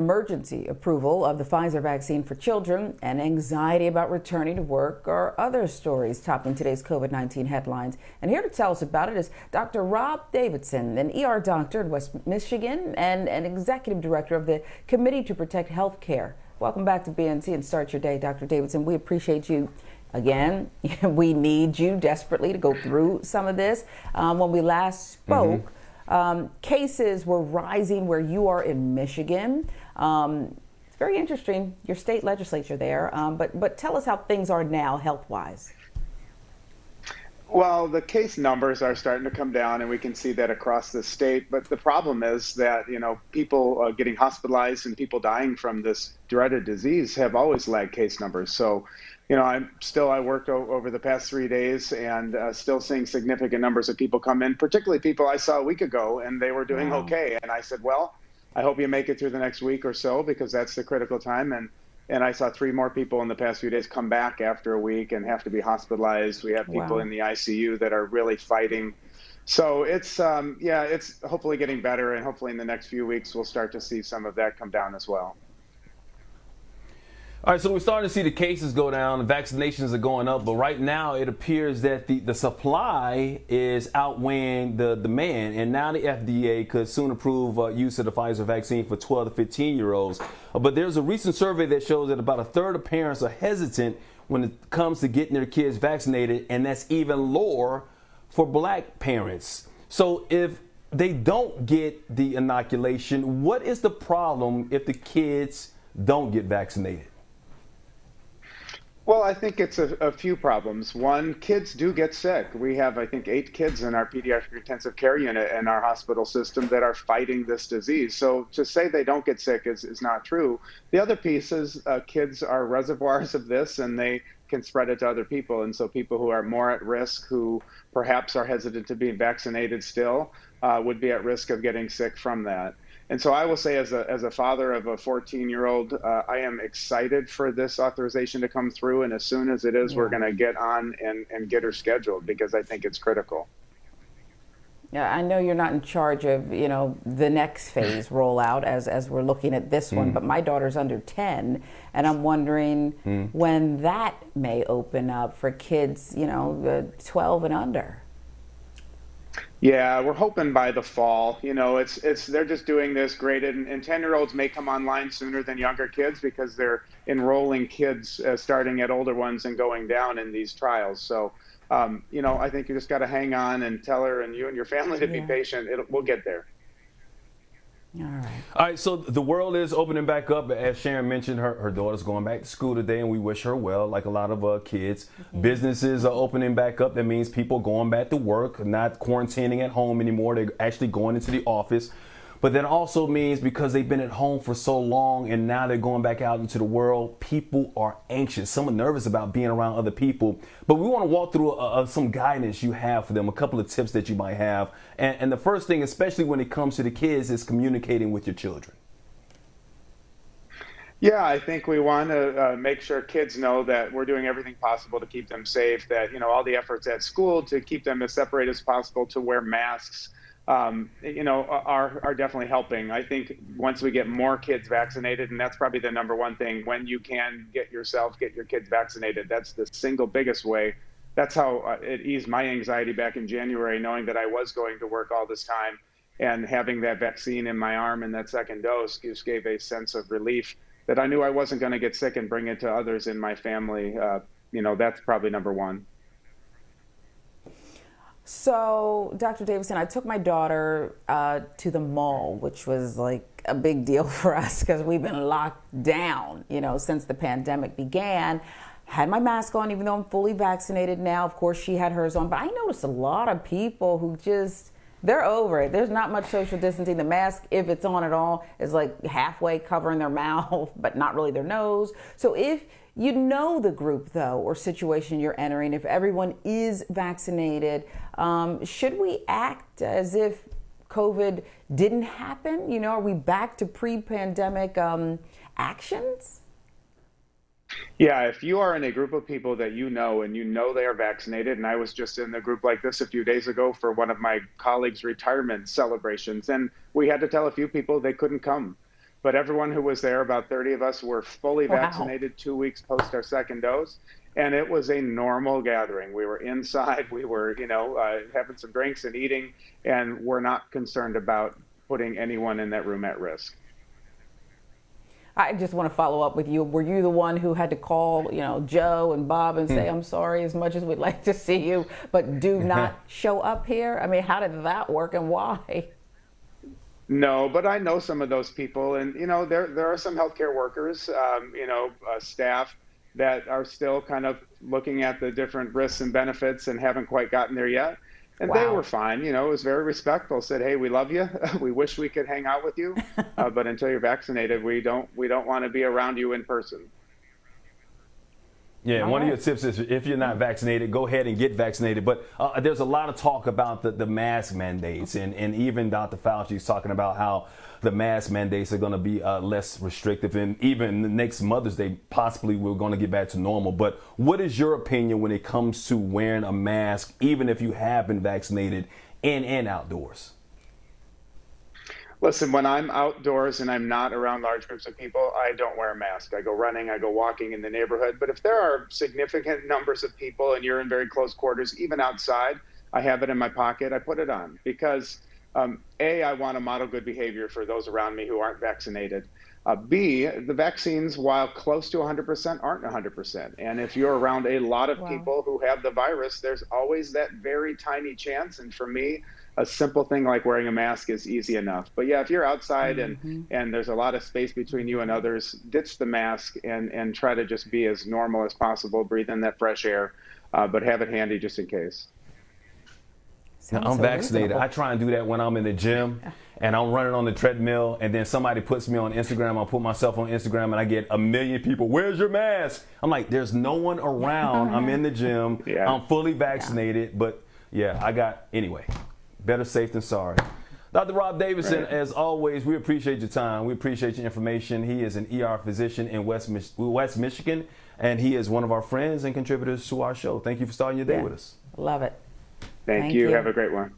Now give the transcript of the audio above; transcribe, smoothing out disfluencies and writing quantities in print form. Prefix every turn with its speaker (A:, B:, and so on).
A: Emergency approval of the Pfizer vaccine for children and anxiety about returning to work are other stories topping today's COVID-19 headlines. And here to tell us about it is Dr. Rob Davidson, an ER doctor in West Michigan and an executive director of the Committee to Protect Health Care. Welcome back to BNC and start your day, Dr. Davidson. We appreciate you. Again, we need you desperately to go through some of this. When we last spoke, cases were rising where you are in Michigan. It's very interesting, your state legislature there, but tell us how things are now health-wise.
B: Well, the case numbers are starting to come down, and we can see that across the state. But the problem is that, people getting hospitalized and people dying from this dreaded disease have always lagged case numbers. So, I worked over the past 3 days and still seeing significant numbers of people come in, particularly people I saw a week ago, and they were doing okay. And I said, well, I hope you make it through the next week or so, because that's the critical time. And I saw 3 more people in the past few days come back after a week and have to be hospitalized. We have people in the ICU that are really fighting. So it's hopefully getting better, and hopefully in the next few weeks we'll start to see some of that come down as well.
C: All right, so we're starting to see the cases go down, the vaccinations are going up, but right now it appears that the supply is outweighing the demand, and now the FDA could soon approve use of the Pfizer vaccine for 12 to 15-year-olds. But there's a recent survey that shows that about a third of parents are hesitant when it comes to getting their kids vaccinated, and that's even lower for black parents. So if they don't get the inoculation, what is the problem if the kids don't get vaccinated?
B: Well, I think it's a few problems. One, kids do get sick. We have, I think, 8 kids in our pediatric intensive care unit in our hospital system that are fighting this disease. So to say they don't get sick is not true. The other piece is kids are reservoirs of this, and they can spread it to other people. And so people who are more at risk, who perhaps are hesitant to be vaccinated still, would be at risk of getting sick from that. And so I will say, as a father of a 14-year-old, I am excited for this authorization to come through. And as soon as it is, we're going to get on and get her scheduled, because I think it's critical.
A: Yeah, I know you're not in charge of, the next phase rollout as we're looking at this one, but my daughter's under 10, and I'm wondering when that may open up for kids, 12 and under.
B: Yeah, we're hoping by the fall. They're just doing this graded, and 10-year-olds may come online sooner than younger kids because they're enrolling kids starting at older ones and going down in these trials. So, I think you just got to hang on and tell her and you and your family to be patient. We'll get there.
C: All right, so the world is opening back up. As Sharon mentioned, her daughter's going back to school today, and we wish her well, like a lot of kids. Businesses are opening back up. That means people going back to work, not quarantining at home anymore. They're actually going into the office. But that also means, because they've been at home for so long and now they're going back out into the world, people are anxious. Some are nervous about being around other people. But we want to walk through some guidance you have for them, a couple of tips that you might have. And the first thing, especially when it comes to the kids, is communicating with your children.
B: Yeah, I think we want to make sure kids know that we're doing everything possible to keep them safe, that, all the efforts at school to keep them as separated as possible, to wear masks, are definitely helping. I think once we get more kids vaccinated, and that's probably the number one thing, when you can get your kids vaccinated, that's the single biggest way. That's how it eased my anxiety back in January, knowing that I was going to work all this time, and having that vaccine in my arm and that second dose just gave a sense of relief that I knew I wasn't going to get sick and bring it to others in my family. That's probably number one.
A: So, Dr. Davidson, I took my daughter to the mall, which was like a big deal for us because we've been locked down, since the pandemic began. Had my mask on, even though I'm fully vaccinated now. Of course, she had hers on. But I noticed a lot of people who they're over it. There's not much social distancing. The mask, if it's on at all, is like halfway covering their mouth, but not really their nose. So if you know the group, though, or situation you're entering, if everyone is vaccinated, should we act as if COVID didn't happen? Are we back to pre-pandemic actions?
B: Yeah, if you are in a group of people that and they are vaccinated, and I was just in a group like this a few days ago for one of my colleagues' retirement celebrations, and we had to tell a few people they couldn't come. but everyone who was there, about 30 of us, were fully
A: Wow.
B: vaccinated 2 weeks post our second dose. And it was a normal gathering. We were inside, we were, having some drinks and eating, and we're not concerned about putting anyone in that room at risk.
A: I just want to follow up with you. Were you the one who had to call, Joe and Bob and say, I'm sorry, as much as we'd like to see you, but do not show up here? I mean, how did that work and why?
B: No, but I know some of those people, and there are some healthcare workers, staff that are still kind of looking at the different risks and benefits and haven't quite gotten there yet. And they were
A: Wow.
B: fine. It was very respectful. Said, "Hey, we love you. We wish we could hang out with you, but until you're vaccinated, we don't want to be around you in person."
C: Yeah,
A: All
C: one of your
A: right.
C: tips is if you're not vaccinated, go ahead and get vaccinated. But there's a lot of talk about the mask mandates, and even Dr. Fauci is talking about how the mask mandates are going to be less restrictive, and even the next Mother's Day, possibly we're going to get back to normal. But what is your opinion when it comes to wearing a mask, even if you have been vaccinated, in and outdoors?
B: Listen, when I'm outdoors and I'm not around large groups of people, I don't wear a mask. I go running, I go walking in the neighborhood. But if there are significant numbers of people and you're in very close quarters, even outside, I have it in my pocket. I put it on because, A, I want to model good behavior for those around me who aren't vaccinated. B, the vaccines, while close to 100%, aren't 100%. And if you're around a lot of
A: Wow.
B: people who have the virus, there's always that very tiny chance. And for me, a simple thing like wearing a mask is easy enough. But yeah, if you're outside and there's a lot of space between you and others, ditch the mask and try to just be as normal as possible. Breathe in that fresh air, but have it handy just in case.
C: Now,
A: Sounds
C: I'm
A: so
C: vaccinated. I
A: reasonable.
C: try and do that when I'm in the gym and I'm running on the treadmill, and then somebody puts me on Instagram. I'll put myself on Instagram and I get a million people, "Where's your mask?" I'm like, there's no one around. I'm in the gym.
B: Yeah.
C: I'm fully
A: Yeah.
C: vaccinated. But yeah, anyway, better safe than sorry. Dr. Rob Davidson,
B: Right.
C: as always, we appreciate your time. We appreciate your information. He is an ER physician in West Michigan, and he is one of our friends and contributors to our show. Thank you for starting your day
A: Yeah.
C: with us.
A: Love it.
B: Thank
A: Thank
B: you.
A: you.
B: Have a great one.